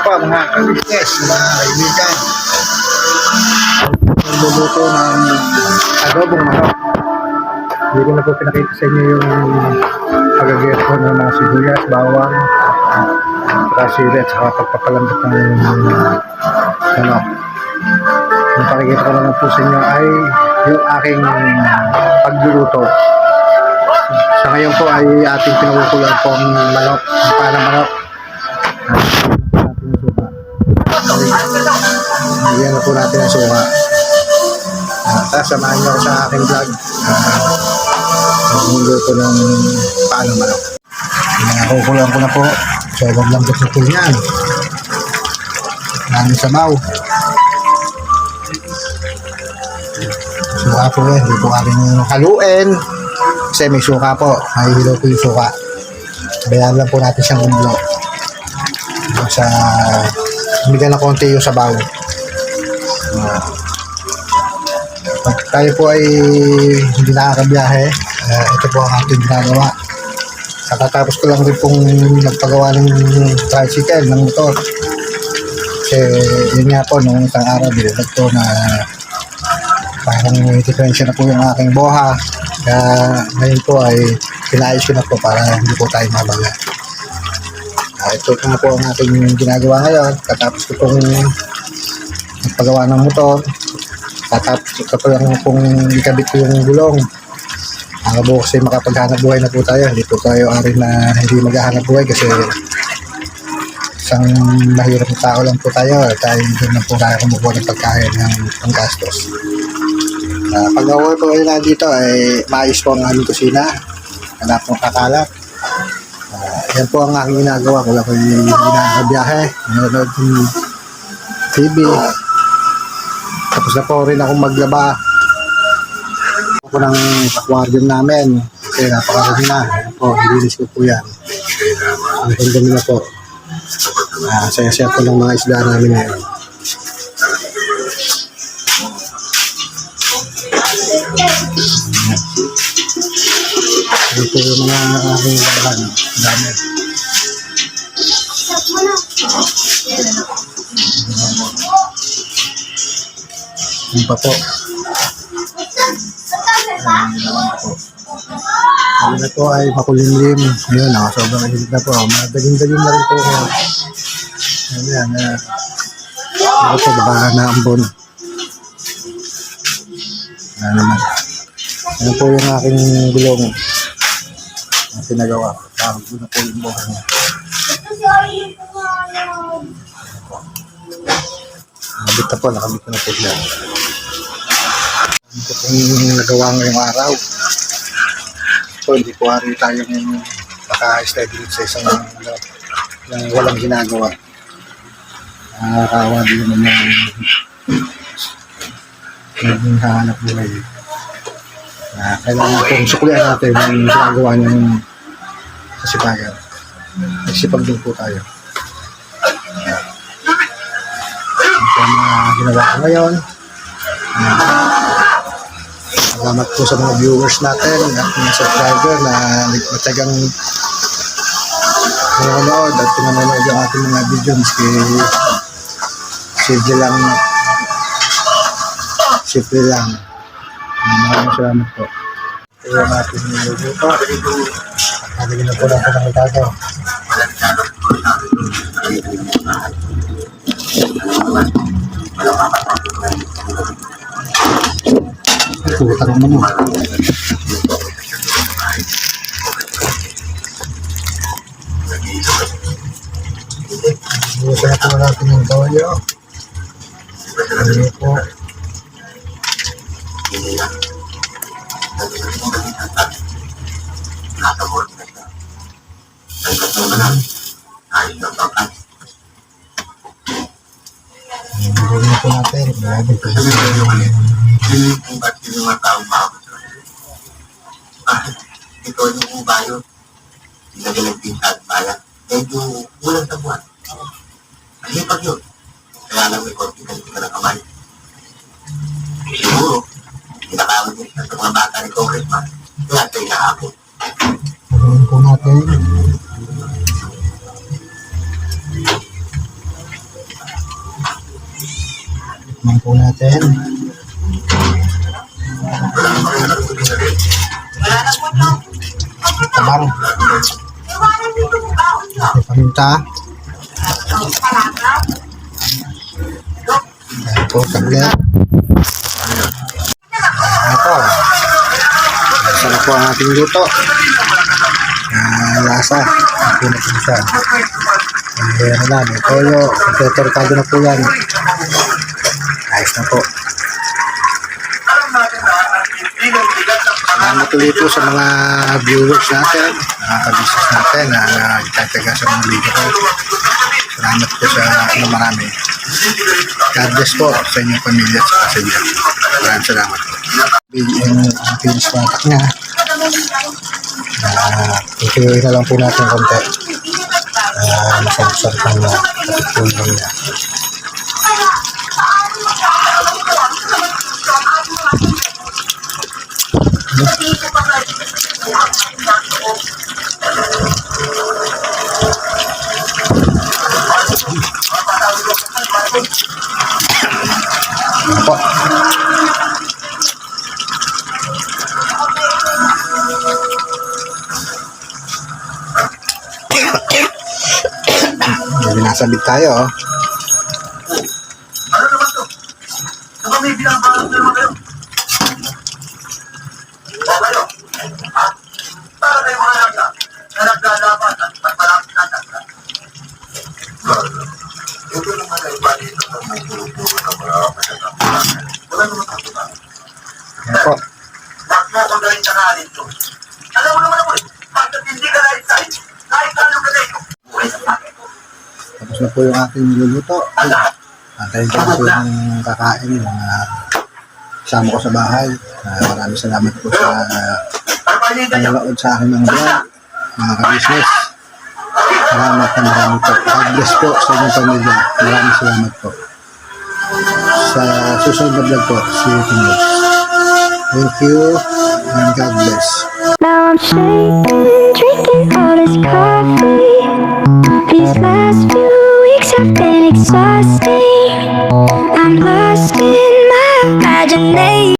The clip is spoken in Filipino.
po mga ka-business, mga kaibigan. Nagluluto ng adobong manok. Hindi ko na po pinakita sa inyo yung pagagayat ko ng mga sibuyas, bawang, sili at saka pagpapalambot ng manok. Yung pakikita ko naman po sa inyo ay yung aking pagluluto. Sa ngayon po ay ating pinukukulan po ang manok, ang paa ng manok. Bigyan na po natin ang suka. Tapos samahan nyo sa aking vlog. Magluluto ng paa ng manok. Kukulan ko na po. So, huwag lang gusto po yan. Maraming sabaw. Suka po eh. Hindi po kami haluin. Kasi may suka po. May hilo po yung suka. Bayan lang po natin siyang umulo. Sa bigyan na konti yung sabaw. Pag tayo po ay hindi nakakabiyahe, ito po ang ating ginagawa. Kakatapos ko lang rin pong nagpagawa ng tricycle, ng motor. Kasi yun nga po, nung isang araw binilad ko na parang may diferensya na po yung aking boha. Kaya ngayon po ay pinayos ko na po para hindi po tayo mabaga. Ito na po ang ating ginagawa ngayon. Katapos ko pong nagpagawa ng motor. Katapos ko lang pong ikabit ko yung gulong. Para bukas ay makapaghanap buhay na po tayo. Hindi po tayo arin na hindi maghahanap buhay kasi isang mahirap na tao lang po tayo. Tayo doon na po tayo kumukuha ng pagkain ng panggastos. Pag-away po kayo na dito ay maayos po ang aming kusina. Hanap pong kakalat. Yan po ang aking ginagawa. Wala ko yung ginagabiyahe. Nanonood ng TV. Tapos na po rin akong maglaba. Ako ng aquarium namin. Kasi napakarami na. Yan po, nilinis ko po yan. Ang dami na po. Saya-saya po ng mga isda namin ngayon. Ito yung mga aking laban. Dami. Yung pa po. Ano na po ay makulimlim. Ayun, sobrang hilig na po. Madaging-daging na rin po. Ayan, ano po, baka naambon. Ano naman. Ano po yung aking gulong na pinagawa. Tawag ko na po yung buhay niya. Nakabit na po, nakabit na po siya. Ito po yung nagawa ngayong araw. So, hindi po hari tayo ngayon naka-steady sa isang yung walang ginagawa. Nakakawa din naman yung hahanap buhay. Kailangan pong suklian natin yung ginagawa niyang kasipagan. Nagsipag din po tayo. Ito ang ginawa ko ngayon. Salamat po sa mga viewers natin at mga subscriber na nagpatyagang nanonood at pinanonood yung ating mga videos simple lang. Maraming salamat po. Ito yung ating niluto. Nalagyan na po lang po ng itato. Putang mo mo. Busa na po natin yung toyo. Ano po. Gawin na po natin. Grabe po. Kung ba't yung mga taong mabot ito yung bayo nagalag din sa bayan medyo ulang sa buwan mahipag yun kaya lang may confidence ka ng kamay siguro kinakawin din sa mga bata ni Congressman kaya ito yung nakapon Gawin po natin. Tikman po natin. Tabang. May paminta. Ayan po, tablet. Ayan po. Sarap po ang ating luto. Lasa. Ang pinagin siya. Ayan na lang. May toyo. Ito na po yan. Ayos na po. Salamat ulit po sa mga viewers natin, mga ka-business natin na nagtataga sa mga video ko. Salamat po sa marami. God bless po sa inyong pamilya at sa inyo. Maraming salamat po. Yung finish contact niya. Tutuloy na lang po natin konti. Masarap lang na patutuloy niya. Apa? Jadi nasabit tayo. Ano naman to? Saka may binabalot na naman kayo. O kayo? Ha? Para kayo mga nagla na naglalaban at pagmalapit na nagla. Ito naman ay bali ito ng mga puro-puro na marami na nagla. Wala naman ako na. Apa? Wag mo akong galing tanganin to. Alam mo naman ako eh. Pagkat hindi ka right side, kahit ano ka na ito. Buhay sa akin. Tapos na po yung ating niluluto. Ang lahat. Antayin ko po yung kakain ng kasama ko sa bahay. Maraming salamat po sa panonood sa akin ng vlog, mga ka-business. Salamat na marami po. God bless po sa inyong pamilya. Maraming salamat po. Sa susunod na vlog po, see you tomorrow. Thank you and God bless. Now I'm shaking.